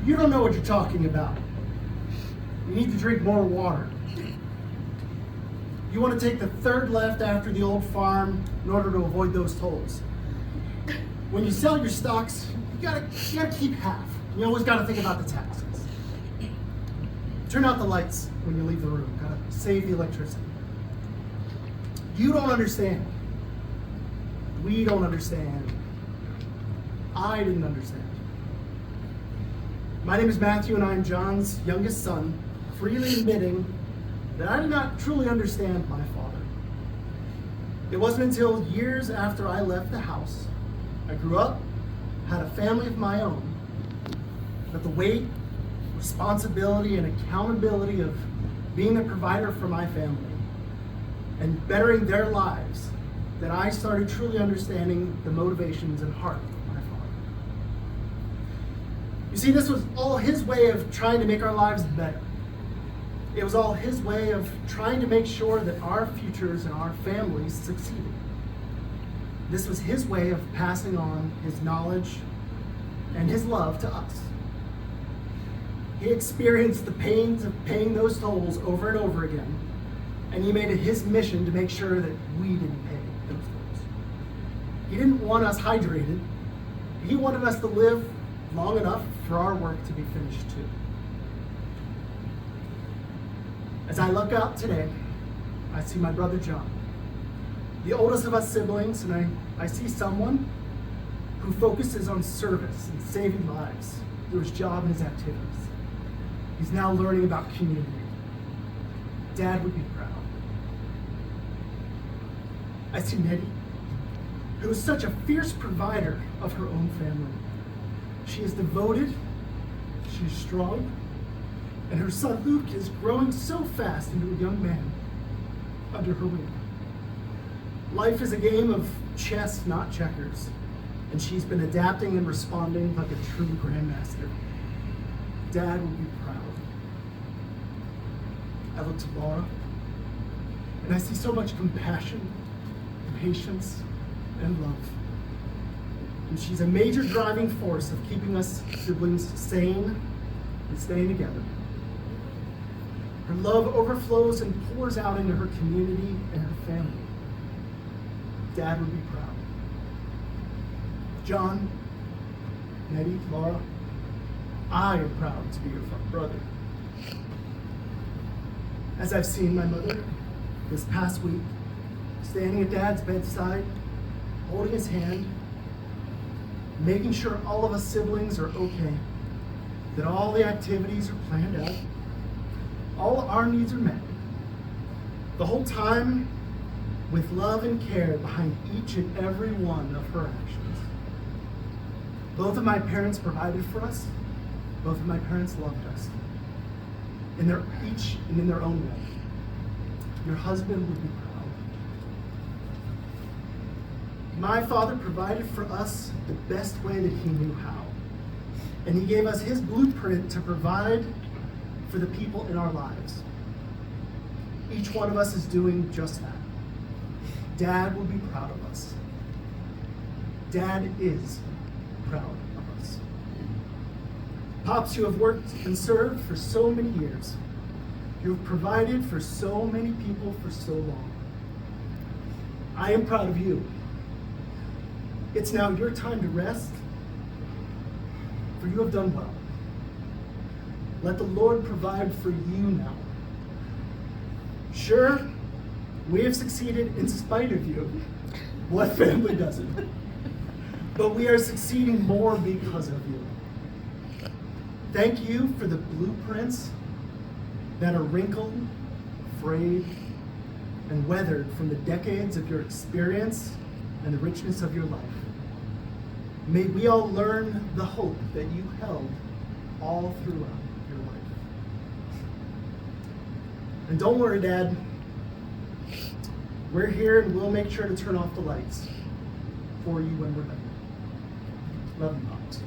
You don't know what you're talking about. You need to drink more water. You want to take the third left after the old farm in order to avoid those tolls. When you sell your stocks, you gotta keep half. You always gotta think about the taxes. Turn out the lights when you leave the room. Gotta save the electricity. You don't understand. We don't understand. I didn't understand. My name is Matthew, and I am John's youngest son, freely admitting that I did not truly understand my father. It wasn't until years after I left the house, I grew up, had a family of my own, that the weight, responsibility, and accountability of being the provider for my family and bettering their lives, that I started truly understanding the motivations and heart of my father. You see, this was all his way of trying to make our lives better. It was all his way of trying to make sure that our futures and our families succeeded. This was his way of passing on his knowledge and his love to us. He experienced the pains of paying those tolls over and over again, and he made it his mission to make sure that we didn't pay those tolls. He didn't want us hydrated. He wanted us to live long enough for our work to be finished too. As I look out today, I see my brother John, the oldest of us siblings, and I see someone who focuses on service and saving lives through his job and his activities. He's now learning about community. Dad would be proud. I see Nettie, who is such a fierce provider of her own family. She is devoted, she is strong, and her son Luke is growing so fast into a young man under her wing. Life is a game of chess, not checkers, and she's been adapting and responding like a true grandmaster. Dad will be proud. I look to Laura, and I see so much compassion, patience, and love. And she's a major driving force of keeping us siblings sane and staying together. Her love overflows and pours out into her community and her family. Dad would be proud. John, Nettie, Laura, I am proud to be your brother. As I've seen my mother this past week, standing at Dad's bedside, holding his hand, making sure all of us siblings are okay, that all the activities are planned out, all our needs are met. The whole time with love and care behind each and every one of her actions. Both of my parents provided for us. Both of my parents loved us. In their own way. Your husband would be proud. My father provided for us the best way that he knew how. And he gave us his blueprint to provide for the people in our lives. Each one of us is doing just that. Dad will be proud of us. Dad is proud of us. Pops, you have worked and served for so many years. You have provided for so many people for so long. I am proud of you. It's now your time to rest, for you have done well. Let the Lord provide for you now. Sure, we have succeeded in spite of you. What family doesn't? But we are succeeding more because of you. Thank you for the blueprints that are wrinkled, frayed, and weathered from the decades of your experience and the richness of your life. May we all learn the hope that you held all throughout your life. And don't worry, Dad. We're here and we'll make sure to turn off the lights for you when we're done. Love you, Pops.